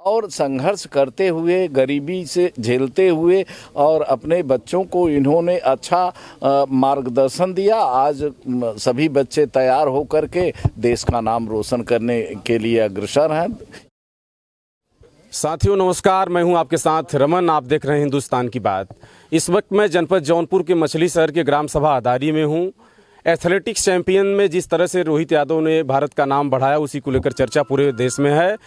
और संघर्ष करते हुए, गरीबी से झेलते हुए और अपने बच्चों को इन्होंने अच्छा मार्गदर्शन दिया। आज सभी बच्चे तैयार होकर के देश का नाम रोशन करने के लिए अग्रसर हैं। साथियों नमस्कार, मैं हूं आपके साथ रमन। आप देख रहे हैं हिंदुस्तान की बात। इस वक्त मैं जनपद जौनपुर के मछली शहर के ग्राम सभा अदारी में हूं। एथलेटिक्स चैंपियन में जिस तरह से रोहित यादव ने भारत का नाम बढ़ाया, उसी को लेकर चर्चा पूरे देश में है।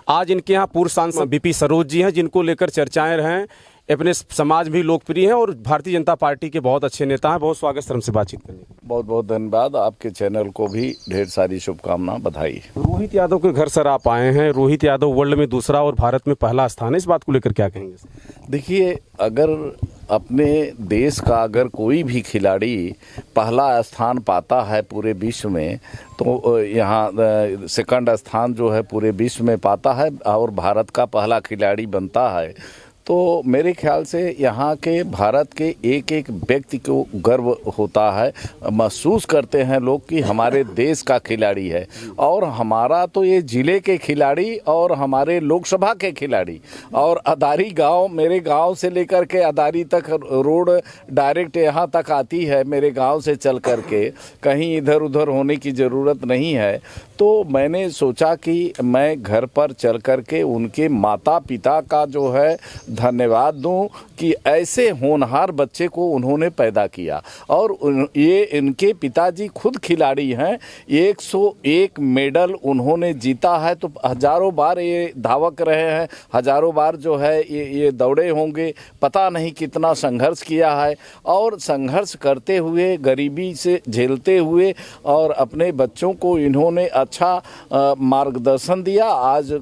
आज इनके यहाँ पूर्व सांसद बीपी सरोज जी हैं, जिनको लेकर चर्चाएं हैं। अपने समाज भी लोकप्रिय हैं और भारतीय जनता पार्टी के बहुत अच्छे नेता हैं। बहुत स्वागत सर, हमसे बातचीत करने। बहुत बहुत धन्यवाद। आपके चैनल को भी ढेर सारी शुभकामनाएं, बधाई। रोहित यादव के घर सर आप आए हैं। रोहित यादव वर्ल्ड में दूसरा और भारत में पहला स्थान है, इस बात को लेकर क्या कहेंगे? देखिए, अगर अपने देश का अगर कोई भी खिलाड़ी पहला स्थान पाता है पूरे विश्व में, तो यहाँ सेकंड स्थान जो है पूरे विश्व में पाता है और भारत का पहला खिलाड़ी बनता है, तो मेरे ख्याल से यहाँ के भारत के एक एक व्यक्ति को गर्व होता है। महसूस करते हैं लोग कि हमारे देश का खिलाड़ी है। और हमारा तो ये ज़िले के खिलाड़ी और हमारे लोकसभा के खिलाड़ी और अदारी गांव, मेरे गांव से लेकर के अदारी तक रोड डायरेक्ट यहाँ तक आती है मेरे गांव से चल कर के, कहीं इधर उधर होने की ज़रूरत नहीं है। तो मैंने सोचा कि मैं घर पर चल कर के उनके माता पिता का जो है धन्यवाद दूं कि ऐसे होनहार बच्चे को उन्होंने पैदा किया। और ये इनके पिताजी खुद खिलाड़ी हैं। 101 मेडल उन्होंने जीता है। तो हजारों बार ये धावक रहे हैं, हजारों बार जो है ये दौड़े होंगे। पता नहीं कितना संघर्ष किया है। और संघर्ष करते हुए, गरीबी से झेलते हुए और अपने बच्चों को इन्होंने अच्छा मार्गदर्शन दिया। आज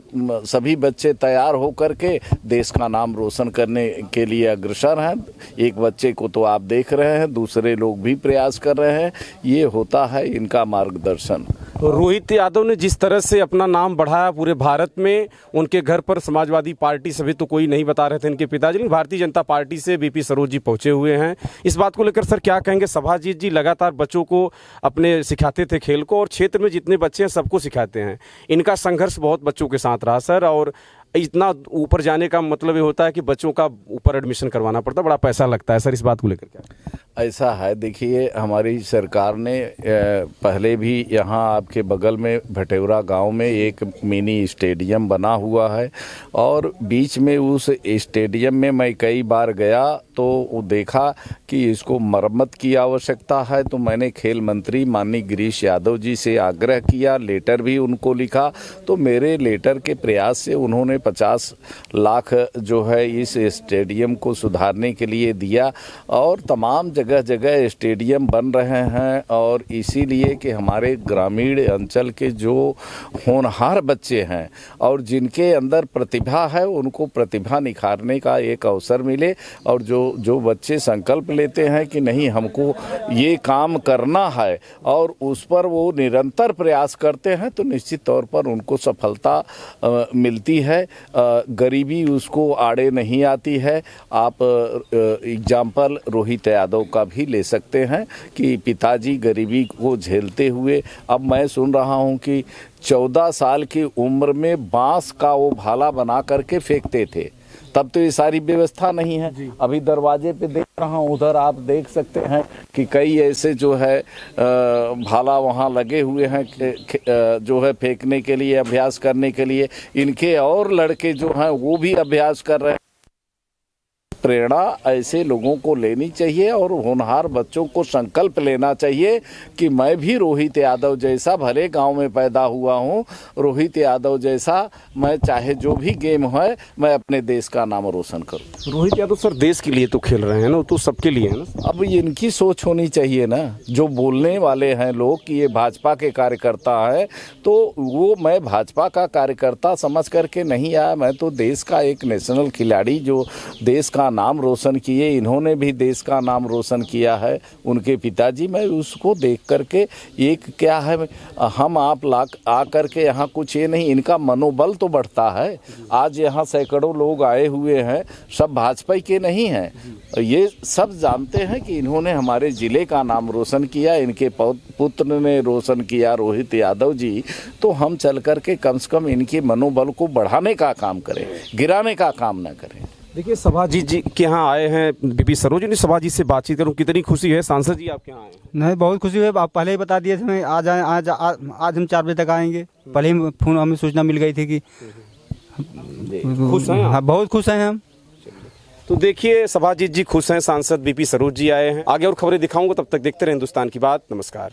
सभी बच्चे तैयार होकर के देश का नाम रोशन करने के लिए अग्रसर हैं। एक बच्चे को तो आप देख रहे हैं, दूसरे लोग भी प्रयास कर रहे हैं। ये होता है इनका मार्गदर्शन। रोहित यादव ने जिस तरह से अपना नाम बढ़ाया पूरे भारत में, उनके घर पर समाजवादी पार्टी से भी तो कोई नहीं बता रहे थे इनके पिताजी, लेकिन भारतीय जनता पार्टी से बीपी सरोज जी पहुंचे हुए हैं। इस बात को लेकर सर क्या कहेंगे? सभाजीत जी लगातार बच्चों को अपने सिखाते थे खेल को, और क्षेत्र में जितने बच्चे हैं सबको सिखाते हैं। इनका संघर्ष बहुत बच्चों के साथ रहा सर। और इतना ऊपर जाने का मतलब ये होता है कि बच्चों का ऊपर एडमिशन करवाना पड़ता है, बड़ा पैसा लगता है सर। इस बात को लेकर क्या? ऐसा है, देखिए, हमारी सरकार ने पहले भी यहाँ आपके बगल में भटेवरा गांव में एक मिनी स्टेडियम बना हुआ है। और बीच में उस स्टेडियम में मैं कई बार गया तो वो देखा कि इसको मरम्मत की आवश्यकता है। तो मैंने खेल मंत्री माननीय गिरीश यादव जी से आग्रह किया, लेटर भी उनको लिखा। तो मेरे लेटर के प्रयास से उन्होंने 50 लाख जो है इस स्टेडियम को सुधारने के लिए दिया। और तमाम जगह जगह स्टेडियम बन रहे हैं। और इसीलिए कि हमारे ग्रामीण अंचल के जो होनहार बच्चे हैं और जिनके अंदर प्रतिभा है, उनको प्रतिभा निखारने का एक अवसर मिले। और जो बच्चे संकल्प लेते हैं कि नहीं, हमको ये काम करना है और उस पर वो निरंतर प्रयास करते हैं, तो निश्चित तौर पर उनको सफलता मिलती है। गरीबी उसको आड़े नहीं आती है। आप एग्जाम्पल रोहित यादव का भी ले सकते हैं कि पिताजी गरीबी को झेलते हुए, अब मैं सुन रहा हूं कि 14 साल की उम्र में बांस का वो भाला बना करके फेंकते थे। तब तो ये सारी व्यवस्था नहीं है। अभी दरवाजे पे देख रहा हूँ, उधर आप देख सकते हैं कि कई ऐसे जो है भाला वहाँ लगे हुए हैं जो है फेंकने के लिए, अभ्यास करने के लिए। इनके और लड़के जो हैं वो भी अभ्यास कर रहे हैं। प्रेरणा ऐसे लोगों को लेनी चाहिए और होनहार बच्चों को संकल्प लेना चाहिए कि मैं भी रोहित यादव जैसा, भले गांव में पैदा हुआ हूं, रोहित यादव जैसा मैं चाहे जो भी गेम है, मैं अपने देश का नाम रोशन करूं। रोहित यादव सर देश के लिए तो खेल रहे हैं ना, तो सबके लिए है ना। अब इनकी सोच होनी चाहिए ना। जो बोलने वाले हैं लोग कि ये भाजपा के कार्यकर्ता है, तो वो मैं भाजपा का कार्यकर्ता समझ करके नहीं आया। मैं तो देश का एक नेशनल खिलाड़ी जो देश का का नाम रोशन किए, इन्होंने भी देश का नाम रोशन किया है उनके पिताजी। मैं उसको देख करके एक क्या है, हम आप आ करके यहाँ कुछ ये नहीं, इनका मनोबल तो बढ़ता है। आज यहाँ सैकड़ों लोग आए हुए हैं, सब भाजपा के नहीं हैं, ये सब जानते हैं कि इन्होंने हमारे ज़िले का नाम रोशन किया, इनके पुत्र ने रोशन किया, रोहित यादव जी। तो हम चल करके कम से कम इनके मनोबल को बढ़ाने का काम करें, गिराने का काम न करें। देखिए सभाजीत जी के यहाँ आए हैं बीपी सरोज जी, सभाजीत से बातचीत करूँ, कितनी खुशी है सांसद जी आपके यहाँ आए? नहीं, बहुत खुशी है। आप पहले ही बता दिए थे आज हम 4 बजे तक आएंगे। पहले ही फोन हमें सूचना मिल गई थी कि खुश हैं आप? हाँ, बहुत खुश हैं हम। तो देखिए सभाजीत जी खुश हैं, सांसद बीपी सरोज जी आए हैं। आगे और खबरें दिखाऊंगा, तब तक देखते रहे हिंदुस्तान की बात। नमस्कार।